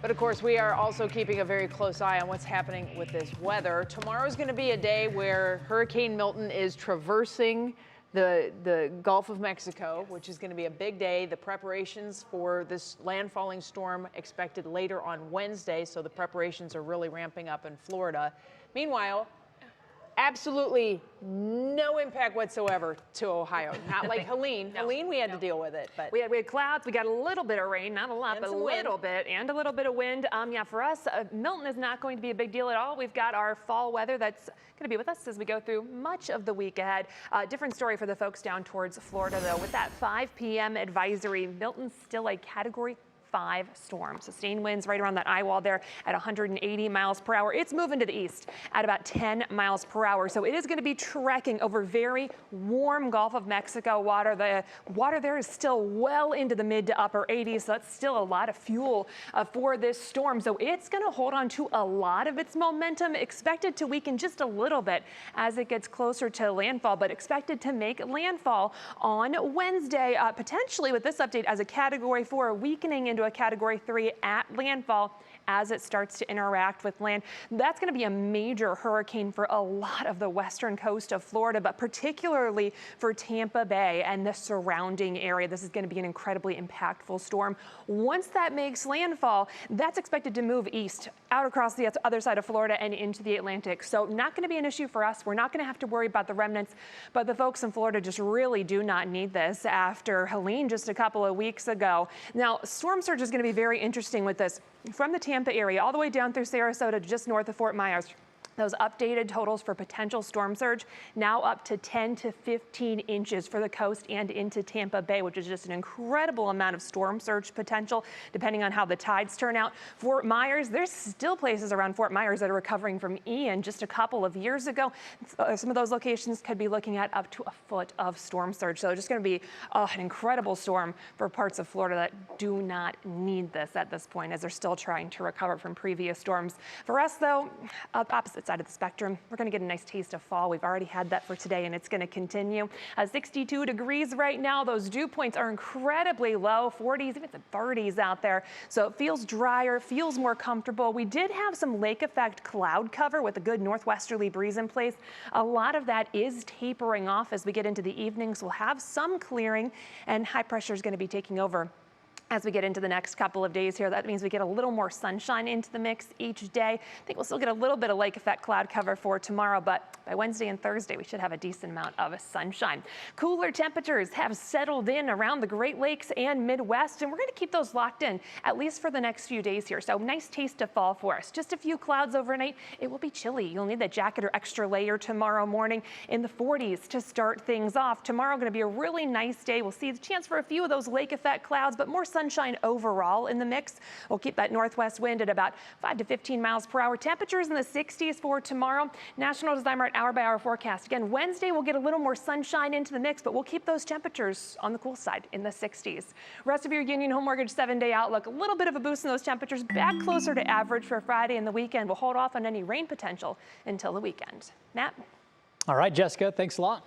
But of course, we are also keeping a very close eye on what's happening with this weather. Tomorrow is going to be a day where Hurricane Milton is traversing the Gulf of Mexico, which is going to be a big day. The preparations for this landfalling storm expected later on Wednesday, so the preparations are really ramping up in Florida. Meanwhile, absolutely no impact whatsoever to Ohio. Not like Helene. No, Helene, we had to deal with it. But we had clouds. We got a little bit of rain, not a lot, but a little bit, and a little bit of wind. Yeah, for us, Milton is not going to be a big deal at all. We've got our fall weather that's going to be with us as we go through much of the week ahead. Different story for the folks down towards Florida, though. With that 5 p.m. advisory, Milton's still a Category 5 storm. Sustained winds right around that eye wall there at 180 miles per hour. It's moving to the east at about 10 miles per hour. So it is going to be trekking over very warm Gulf of Mexico water. The water there is still well into the mid to upper 80s. So that's still a lot of fuel for this storm. So it's going to hold on to a lot of its momentum, expected to weaken just a little bit as it gets closer to landfall, but expected to make landfall on Wednesday, potentially with this update as a Category 4, weakening into a Category 3 at landfall as it starts to interact with land. That's going to be a major hurricane for a lot of the western coast of Florida, but particularly for Tampa Bay and the surrounding area. This is going to be an incredibly impactful storm. Once that makes landfall, that's expected to move east out across the other side of Florida and into the Atlantic. So not going to be an issue for us. We're not going to have to worry about the remnants, but the folks in Florida just really do not need this after Helene just a couple of weeks ago. Now, storm surge is going to be very interesting with this. From the Tampa area all the way down through Sarasota, just north of Fort Myers. Those updated totals for potential storm surge now up to 10 to 15 inches for the coast and into Tampa Bay, which is just an incredible amount of storm surge potential, depending on how the tides turn out. Fort Myers, there's still places around Fort Myers that are recovering from Ian just a couple of years ago. Some of those locations could be looking at up to a foot of storm surge. So it's just going to be an incredible storm for parts of Florida that do not need this at this point, as they're still trying to recover from previous storms. For us, though, opposite side of the spectrum, we're going to get a nice taste of fall. We've already had that for today, and it's going to continue. 62 degrees right now. Those dew points are incredibly low, 40s, even the 30s out there. So it feels drier, feels more comfortable. We did have some lake effect cloud cover with a good northwesterly breeze in place. A lot of that is tapering off as we get into the evenings. We'll have some clearing, and high pressure is going to be taking over as we get into the next couple of days here. That means we get a little more sunshine into the mix each day. I think we'll still get a little bit of lake effect cloud cover for tomorrow, but by Wednesday and Thursday, we should have a decent amount of sunshine. Cooler temperatures have settled in around the Great Lakes and Midwest, and we're going to keep those locked in at least for the next few days here. So nice taste of fall for us. Just a few clouds overnight. It will be chilly. You'll need that jacket or extra layer tomorrow morning, in the 40s to start things off. Tomorrow going to be a really nice day. We'll see the chance for a few of those lake effect clouds, but more sunshine overall in the mix. We'll keep that northwest wind at about 5 to 15 miles per hour. Temperatures in the 60s for tomorrow. National Design Art hour-by-hour forecast. Again, Wednesday we'll get a little more sunshine into the mix, but we'll keep those temperatures on the cool side in the 60s. Rest of your Union Home Mortgage 7-day outlook. A little bit of a boost in those temperatures, back closer to average for Friday and the weekend. We'll hold off on any rain potential until the weekend. Matt? All right, Jessica, thanks a lot.